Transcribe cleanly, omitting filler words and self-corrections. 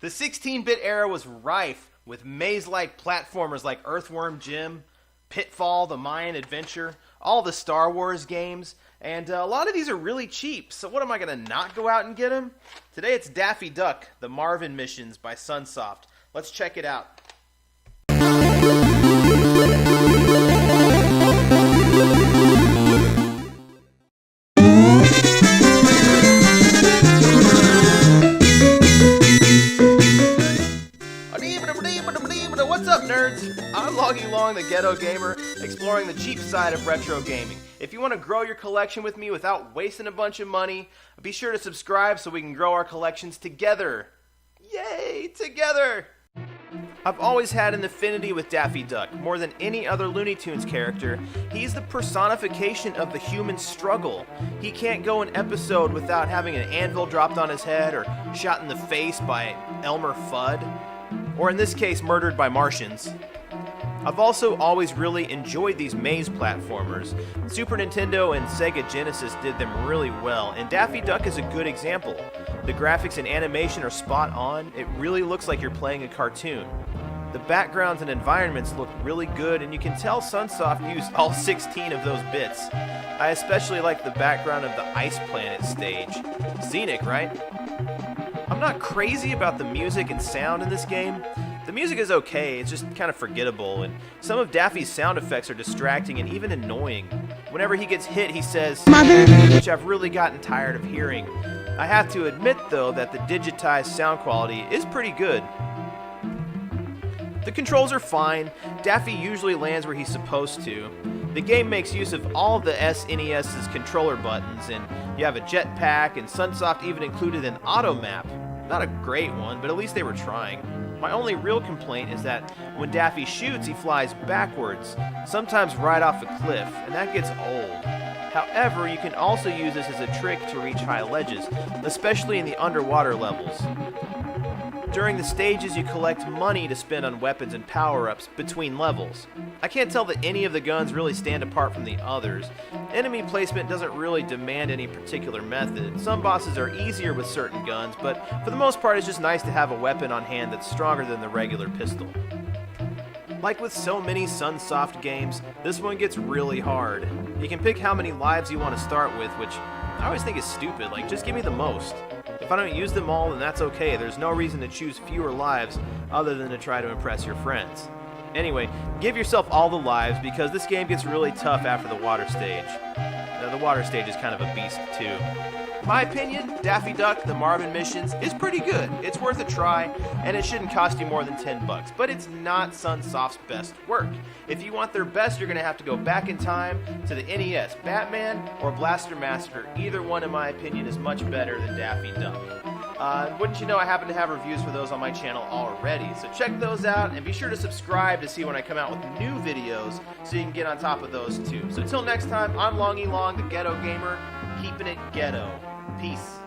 The 16-bit era was rife with maze-like platformers like Earthworm Jim, Pitfall, The Mayan Adventure, all the Star Wars games, and a lot of these are really cheap, so what am I going to not go out and get them? Today it's Daffy Duck, The Marvin Missions by Sunsoft. Let's check it out. What's up, nerds? I'm logging along the Ghetto Gamer, exploring the cheap side of retro gaming. If you want to grow your collection with me without wasting a bunch of money, be sure to subscribe so we can grow our collections together. Yay, together! I've always had an affinity with Daffy Duck. More than any other Looney Tunes character, he's the personification of the human struggle. He can't go an episode without having an anvil dropped on his head or shot in the face by Elmer Fudd. Or in this case, murdered by Martians. I've also always really enjoyed these maze platformers. Super Nintendo and Sega Genesis did them really well, and Daffy Duck is a good example. The graphics and animation are spot on. It really looks like you're playing a cartoon. The backgrounds and environments look really good, and you can tell Sunsoft used all 16 of those bits. I especially like the background of the Ice Planet stage. Scenic, right? I'm not crazy about the music and sound in this game. The music is okay, it's just kind of forgettable, and some of Daffy's sound effects are distracting and even annoying. Whenever he gets hit, he says, "Mother," which I've really gotten tired of hearing. I have to admit, though, that the digitized sound quality is pretty good. The controls are fine. Daffy usually lands where he's supposed to. The game makes use of all of the SNES's controller buttons, and you have a jetpack, and Sunsoft even included an auto map. Not a great one, but at least they were trying. My only real complaint is that when Daffy shoots, he flies backwards, sometimes right off a cliff, and that gets old. However, you can also use this as a trick to reach high ledges, especially in the underwater levels. During the stages, you collect money to spend on weapons and power-ups between levels. I can't tell that any of the guns really stand apart from the others. Enemy placement doesn't really demand any particular method. Some bosses are easier with certain guns, but for the most part it's just nice to have a weapon on hand that's stronger than the regular pistol. Like with so many Sunsoft games, this one gets really hard. You can pick how many lives you want to start with, which I always think is stupid. Like, just give me the most. If I don't use them all, then that's okay. There's no reason to choose fewer lives other than to try to impress your friends. Anyway, give yourself all the lives because this game gets really tough after the water stage. The water stage is kind of a beast too. My opinion, Daffy Duck, The Marvin Missions is pretty good. It's worth a try, and it shouldn't cost you more than $10, but it's not Sunsoft's best work. If you want their best, you're going to have to go back in time to the NES, Batman or Blaster Massacre. Either one, in my opinion, is much better than Daffy Duck. Wouldn't you know, I happen to have reviews for those on my channel already, so check those out, and be sure to subscribe to see when I come out with new videos so you can get on top of those too. So until next time, I'm Longy Long, the Ghetto Gamer, keeping it ghetto. Peace.